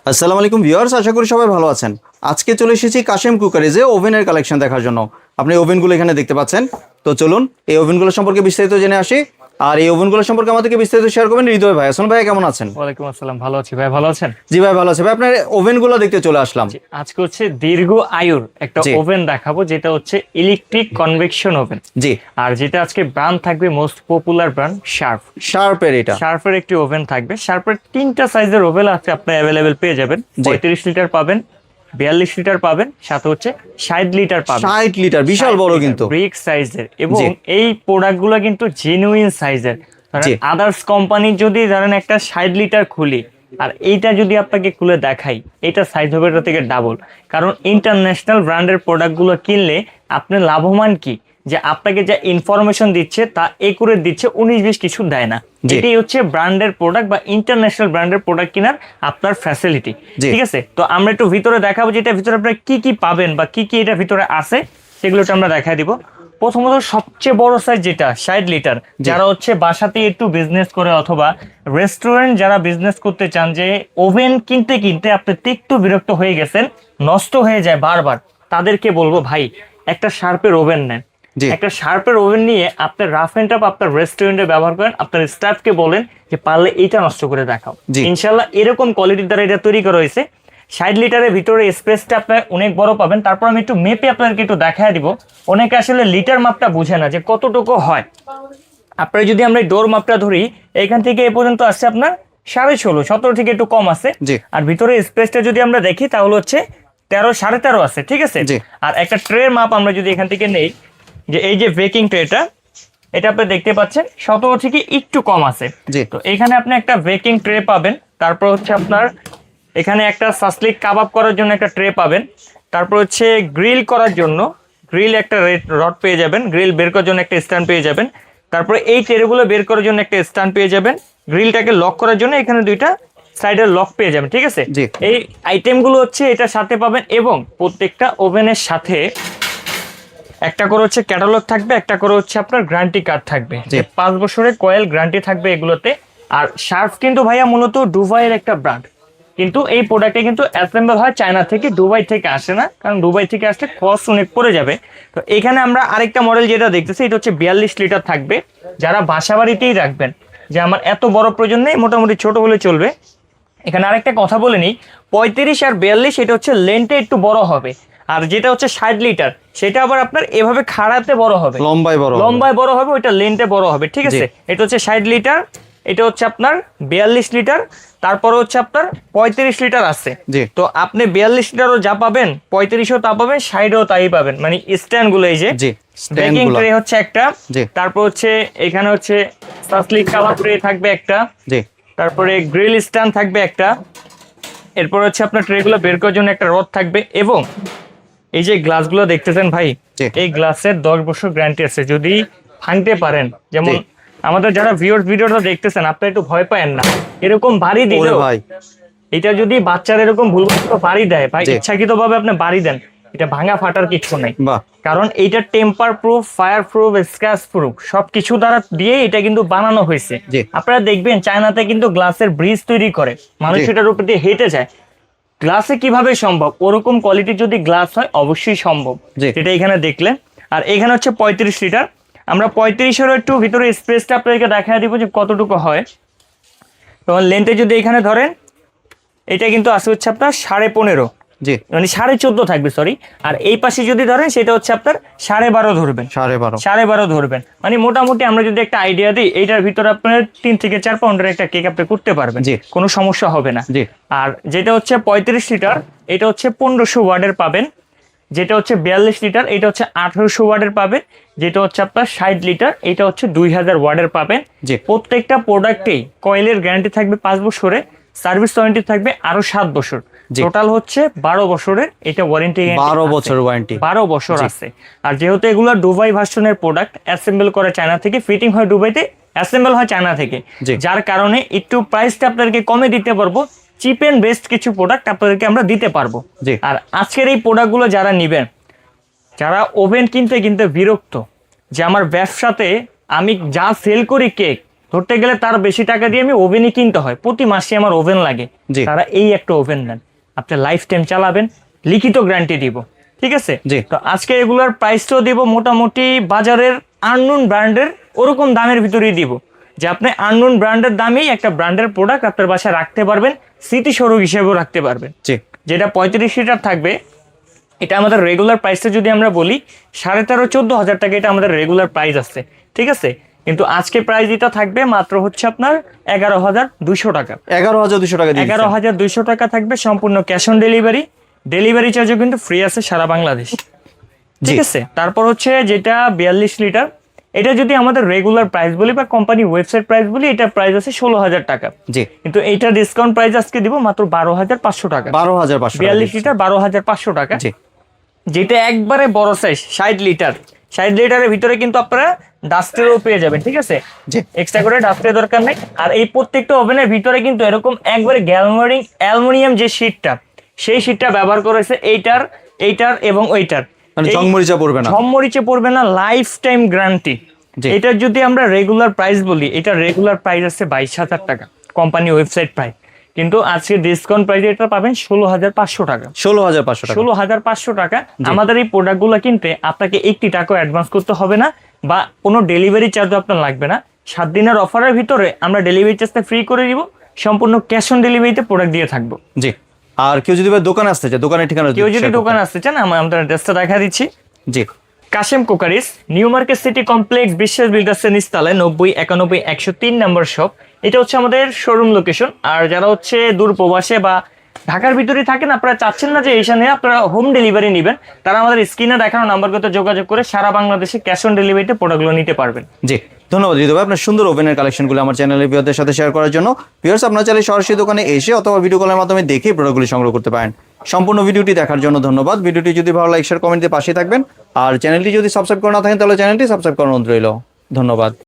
আসসালামু আলাইকুম ভিউয়ার্স, আশা করি সবাই ভালো আছেন। আজকে চলে এসেছি কাশেম কুকারিজে ওভেনের কালেকশন দেখার জন্য। আপনি ওভেনগুলো এখানে দেখতে পাচ্ছেন। তো চলুন এই ওভেনগুলো সম্পর্কে বিস্তারিত জেনে আসি। আর এই ওভেনগুলো সম্পর্কে আমাদেরকে বিস্তারিত শেয়ার করবেন হৃদয় ভাই। আসসালামু ভাই, কেমন আছেন? ওয়ালাইকুম আসসালাম, ভালো আছি ভাই, ভালো আছেন? জি ভাই, ভালো আছে ভাই। আপনার ওভেনগুলো দেখতে চলে আসলাম। আজকে হচ্ছে দীর্ঘ আয়ুর একটা জি। ওভেন দেখাবো, যেটা হচ্ছে ইলেকট্রিক কনভেকশন ওভেন। জি। আর যেটা আজকে ব্র্যান্ড থাকবে, মোস্ট পপুলার ব্র্যান্ড শার্প। শার্পের এটা। শার্পের একটি ওভেন থাকবে। শার্পের 3টা সাইজের ওভেন আছে, আপনি অ্যাভেলেবেল পেয়ে যাবেন। 35 লিটার পাবেন, 42 লিটার পাবেন, সাথে হচ্ছে 60 লিটার পাবেন। 60 লিটার, বিশাল বড় কিন্তু। ব্রিক সাইজের, এবং জি। এই প্রোডাক্টগুলো কিন্তু জেনুইন সাইজের। জি। আদার্স কোম্পানির যদি ধরেন একটা 60 লিটার খুলি, আর এইটা যদি আপনাকে খুলে দেখাই, এটা সাইজ হবে এটা থেকে ডাবল। কারণ ইন্টারন্যাশনাল ব্র্যান্ডের প্রোডাক্টগুলো কিনলে আপনি লাভবান কি, যে আপনাকে যা ইনফরমেশন দিচ্ছে তা একুরেট দিচ্ছে, 19-20 কিছু দেয় না। জি। এটাই হচ্ছে ব্র্যান্ডের প্রোডাক্ট বা ইন্টারন্যাশনাল ব্র্যান্ডের প্রোডাক্ট কেনার আপনার ফ্যাসিলিটি। জি। ঠিক আছে, তো আমরা একটু ভিতরে দেখাবো যে এটা ভিতরে আপনারা কি কি পাবেন বা কি কি এটা ভিতরে আছে, সেগুলো একটু আমরা দেখাই দিব। প্রথমত সবচেয়ে বড় সাইজ যেটা 60 লিটার, যারা হচ্ছে বাসাতে একটু বিজনেস করে অথবা রেস্টুরেন্ট যারা বিজনেস করতে চান, যে ওভেন কিনতে কিনতে আপনি একটু বিরক্ত হয়ে গেছেন, নষ্ট হয়ে যায় বারবার, তাদেরকে বলবো ভাই একটা শার্পের ওভেন নেন। জি। একটা শার্পের ওভেন নিয়ে আপনার রাফ এন্ড টাফ আপনার রেস্টুরেন্টে ব্যবহার করেন, আপনার স্টাফকে বলেন যে পারলে এইটা নষ্ট করে দেখাও। জি। ইনশাল্লাহ এরকম কোয়ালিটির দ্বারা এটা তৈরি করা হয়েছে। 60 লিটারের ভিতরে স্পেসটা আপনার অনেক বড় পাবেন। তারপর আমি একটু মেপে আপনাদেরকে একটু দেখায় দিব। অনেকে আসলে লিটার মাপটা বুঝে না যে কতটুকু হয়। আপনার যদি আমরা ডোর মাপটা ধরি, এখান থেকে এ পর্যন্ত আসছে আপনার 16.5, 17 থেকে একটু কম আছে। জি। আর ভিতরে স্পেসটা যদি আমরা দেখি তাহলে হচ্ছে 13, 13.5 আছে। ঠিক আছে। জি। আর একটা ট্রে মাপ আমরা যদি এখান থেকে নেই, যে এই যে বেকিং ট্রেটা, এটা আপনি দেখতে পাচ্ছেন 17 থেকে একটু কম আছে। জি। তো এখানে আপনি একটা বেকিং ট্রে পাবেন। তারপর হচ্ছে আপনার এখানে একটা সাসলিক কাবাব করার জন্য একটা ট্রে পাবেন। তারপর হচ্ছে গ্রিল করার জন্য গ্রিল একটা রড পেয়ে যাবেন, গ্রিল বের করার জন্য একটা স্ট্যান্ড পেয়ে যাবেন। তারপরে এই ট্রেগুলো বের করার জন্য একটা স্ট্যান্ড পেয়ে যাবেন। গ্রিলটাকে লক করার জন্য এখানে দুইটা সাইডের লক পেয়ে যাবেন। ঠিক আছে। জি। এই আইটেমগুলো হচ্ছে এটার সাথে পাবেন, এবং প্রত্যেকটা ওভেনের সাথে একটা করে হচ্ছে ক্যাটালগ থাকবে, একটা করে হচ্ছে আপনার গ্যারান্টি কার্ড থাকবে, যে 5 বছরের কয়েল গ্যারান্টি থাকবে এগুলোতে। আর শার্প কিন্তু ভাইয়া মূলত দুবাইয়ের একটা ব্র্যান্ড, কিন্তু এই প্রোডাক্টে কিন্তু অ্যাসেম্বল হয় চায়না থেকে, দুবাই থেকে আসে না, কারণ দুবাই থেকে আসলে কস্ট অনেক পড়ে যাবে। তো এখানে আমরা আরেকটা মডেল যেটা দেখতেছি, এটা হচ্ছে 42 লিটার থাকবে। যারা বাসা বাড়িতেই রাখবেন, যে আমার এত বড় প্রয়োজন নেই, মোটামুটি ছোট হলে চলবে। এখানে আরেকটা কথা বলে নিই, 35 আর 42 এটা হচ্ছে লেন্থে একটু বড় হবে। আর যেটা হচ্ছে 60 লিটার, সেটা আবার আপনার এভাবে খাড়াতে বড় হবে, লম্বায় বড় হবে, ওইটা লেন্থে বড় হবে। ঠিক আছে। এটা হচ্ছে 60 লিটার, এটা হচ্ছে আপনার 42 লিটার, তারপরে হচ্ছে আপনার 35 লিটার আছে। তো আপনি 42 লিটারও যা পাবেন, 35ও তা পাবেন, 60ও তাই পাবেন। মানে স্ট্যান্ড গুলো, এই যে বেকিং ট্রে হচ্ছে একটা, তারপর হচ্ছে এখানে হচ্ছে সাসলিক কাবাব ট্রে থাকবে একটা, তারপরে গ্রিল স্ট্যান্ড থাকবে একটা, এরপর হচ্ছে আপনার ট্রেগুলো বের করার জন্য একটা রড থাকবে। এবং এই যে গ্লাসগুলো দেখতেছেন ভাই, এই গ্লাসের 10 বছর গ্যারান্টি আছে, যদি ভাঙতে পারেন। যেমন আমাদের যারা ভিডিওটা দেখতেছেন, আপনি একটু ভয় পায়েন না, এরকম বাড়ি দিলে ভাই, এটা যদি বাচ্চারা এরকম ভুলবশত বাড়ি দেয় ভাই, ইচ্ছাকৃত ভাবে আপনি বাড়ি দেন, এটা ভাঙা ফাটার কিছু নেই। কারণ এইটা temper proof, fire proof, scratch proof সবকিছু দ্বারা দিয়ে এটা কিন্তু বানানো হয়েছে। আপনারা দেখবেন চায়নাতে কিন্তু গ্লাসের ব্রিজ তৈরি করে, মানুষ এটার উপর দিয়ে হেঁটে যায়। গ্লাসে কিভাবে সম্ভব? ওরকম কোয়ালিটির যদি গ্লাস হয় অবশ্যই সম্ভব, যেটা এখানে দেখলেন। আর এখানে হচ্ছে 35 লিটার। আমরা 35-এরও একটু ভিতরে স্পেসটা আপনাদেরকে দেখা দিব যে কতটুকু হয়। তখন লেন্থে যদি এখানে ধরেন, এটা কিন্তু আসে হচ্ছে আপনার 15.5, মানে 14.5 থাকবে, সরি। আর এই পাশে যদি ধরেন, সেটা হচ্ছে আপনার 12.5 ধরবেন, 12.5 ধরবেন। মানে মোটামুটি আমরা যদি একটা আইডিয়া দিই, এইটার ভিতরে আপনার 3 থেকে 4 পাউন্ডের একটা কেক আপনি করতে পারবেন, কোনো সমস্যা হবে না। আর যেটা হচ্ছে 35 লিটার, এটা হচ্ছে 1500 ওয়াটের পাবেন। যেটা হচ্ছে 42 লিটার, এটা হচ্ছে 1800 ওয়াটের পাবেন। যেটা হচ্ছে আপনার 60 লিটার, এটা হচ্ছে 2000 ওয়াটের পাবেন। প্রত্যেকটা প্রোডাক্টেই কয়েলের গ্যারান্টি থাকবে 5 বছরে, সার্ভিস ওয়ারেন্টি থাকবে আরো 7 বছর, টোটাল হচ্ছে 12 বছরের এটা ওয়ারেন্টি। 12 বছর ওয়ারেন্টি, 12 বছর আছে। আর যেহেতু এগুলো দুবাই ভার্সনের প্রোডাক্ট, অ্যাসেম্বল করে চায়না থেকে, ফিটিং হয় দুবাইতে, অ্যাসেম্বল হয় চায়না থেকে, যার কারণে একটু প্রাইসটা আপনাদেরকে কমে দিতে পারবো। চিপ এন্ড বেস্ট কিছু প্রোডাক্ট আপনাদেরকে আমরা দিতে পারবো। আর আজকের এই প্রোডাক্টগুলো যারা নিবেন, যারা ওভেন কিনতে কিনতে বিরক্ত, যে আমার ব্যবসাতে আমি যা সেল করি কেক, ধরতে গেলে তার বেশি টাকা দিয়ে আমি ওভেনই কিনতে হয়, প্রতি মাসে আমার ওভেন লাগে, জি। তারা এই একটা ওভেন নেন, আপনি লাইফ টাইম চালাবেন, লিখিত গ্যারান্টি দিব, ঠিক আছে। জি। তো আজকে এগুলার প্রাইসটাও দিব মোটামুটি বাজারের আননোন ব্র্যান্ডের ওরকম দামের ভিতরেই দিব, যে আপনি আননোন ব্র্যান্ডের দামেই একটা ব্র্যান্ডের প্রোডাক্ট আপনার বাসায় রাখতে পারবেন, স্মৃতিস্বরূপ হিসেবেও রাখতে পারবেন। জি। যেটা 35 লিটার থাকবে, এটা আমাদের রেগুলার প্রাইসটা যদি আমরা বলি 13,500-14,000 টাকা, এটা আমাদের রেগুলার প্রাইস আছে, ঠিক আছে। কিন্তু আজকে প্রাইস এটা থাকবে মাত্র হচ্ছে আপনার 11,200 টাকা। 11,200 টাকা দিয়ে 11,200 টাকা থাকবে, সম্পূর্ণ ক্যাশ অন ডেলিভারি, ডেলিভারি চার্জও কিন্তু ফ্রি আছে সারা বাংলাদেশ, ঠিক আছে। তারপর হচ্ছে যেটা 42 লিটার, এটা যদি আমাদের রেগুলার প্রাইস বলি বা কোম্পানি ওয়েবসাইট প্রাইস বলি, এটা প্রাইস আছে 16,000 টাকা। জি। কিন্তু এটা ডিসকাউন্ট প্রাইস আজকে দিব মাত্র 12,500 টাকা। 12,500 42 লিটার 12,500 টাকা। জি। যেটা একবারে বড় সাইজ 60 লিটার, 60 লিটারের ভিতরে কিন্তু আপনারা ডাস্টেরও পেয়ে যাবেন, ঠিক আছে। জি। এক্সট্রা করে ডাস্টের দরকার নেই। আর এই প্রত্যেকটা ওভেনের ভিতরে কিন্তু এরকম একবারে অ্যালুমিনিয়াম যে শীটটা, সেই শীটটা ব্যবহার করেছে এইটার এবং ওইটার, মানে ঝংমরিচা পড়বে না, ঝমমরিচে পড়বে না, লাইফ টাইম গ্যারান্টি। এটার যদি আমরা রেগুলার প্রাইস বলি, এটা রেগুলার প্রাইস আছে 22,000 টাকা কোম্পানি ওয়েবসাইট প্রাইস, কিন্তু আজকে ডিসকাউন্ট প্রাইসে এটা পাবেন 16,500 টাকা। 16,500 টাকা। 16,500 টাকা। আমাদের এই প্রোডাক্টগুলো কিনতে আপনাকে 1 টাকাও অ্যাডভান্স করতে হবে না, বা কোনো ডেলিভারি চার্জও আপনার লাগবে না। 7 দিনের অফারের ভিতরে আমরা ডেলিভারি চার্জটা ফ্রি করে দিব, সম্পূর্ণ ক্যাশ অন ডেলিভারিতে প্রোডাক্ট দিয়ে থাকবো। জি। আর কেউ যদি দোকানে আসতে চায়, দোকানের ঠিকানা কেউ যদি দোকানে আসতে চান, আমাদের অ্যাড্রেসটা দেখা দিচ্ছি। জি। Kashem cookeries, new market city complex, Biswas বিল্ডার্সের নিচতলায় 90-91-103 নম্বর শপ। এটা হচ্ছে আমাদের শোরুম লোকেশন। আর যারা হচ্ছে দূর প্রবাসে বা ঢাকার ভিতরে থাকেন, আপনারা চাচ্ছেন না যে এইখানে আপনারা হোম ডেলিভারি নেবেন, তারা আমাদের স্ক্রিনে দেখানো নাম্বারগুলোতে যোগাযোগ করে সারা বাংলাদেশে ক্যাশ অন ডেলিভারিতে প্রোডাক্টগুলো নিতে পারবেন। জি। ধন্যবাদ হৃদয় ভাই, আপনার সুন্দর ওভেনের কালেকশনগুলো আমার চ্যানেলের ভিউয়ারদের সাথে শেয়ার করার জন্য। ভিউয়ার্স, আপনারা চাইলে সরাসরি দোকানে এসে অথবা ভিডিও কলের মাধ্যমে দেখে প্রোডাক্টগুলি সংগ্রহ করতে পারেন। সম্পূর্ণ ভিডিওটি দেখার জন্য ধন্যবাদ। ভিডিওটি যদি ভালো লাগে শেয়ার কমেন্ট দিয়ে পাশে থাকবেন। আর চ্যানেলটি যদি সাবস্ক্রাইব করা না থাকেন, তাহলে চ্যানেলটি সাবস্ক্রাইব করার অনুরোধ রইল। ধন্যবাদ।